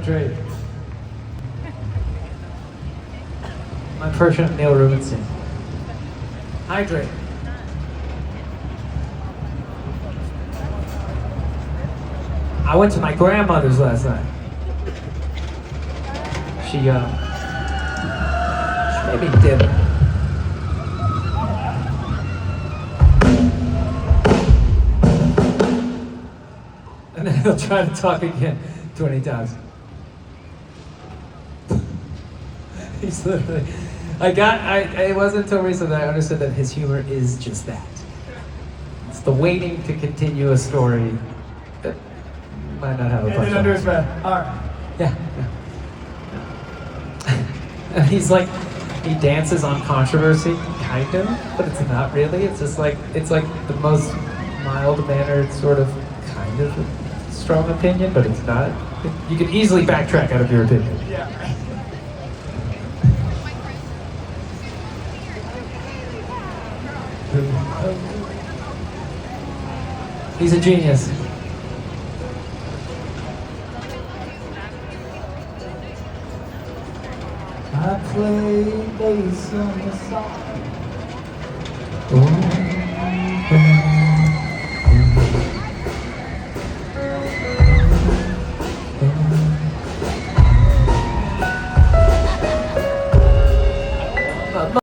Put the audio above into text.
Dre. My Persian Neil Rubenstein. Hi, Dre. I went to my grandmother's last night. She made me dinner. And then he'll try to talk again 20 times. He's literally, it wasn't until recently that I understood that his humor is just that. It's the waiting to continue a story that might not have a punchline. And then under his breath, all right. Yeah. And he's like, he dances on controversy, kind of, but it's not really. It's just like, it's like the most mild-mannered sort of, kind of strong opinion, but it's not. You can easily backtrack out of your opinion. Yeah. He's a genius. I play bass on the side. Ooh.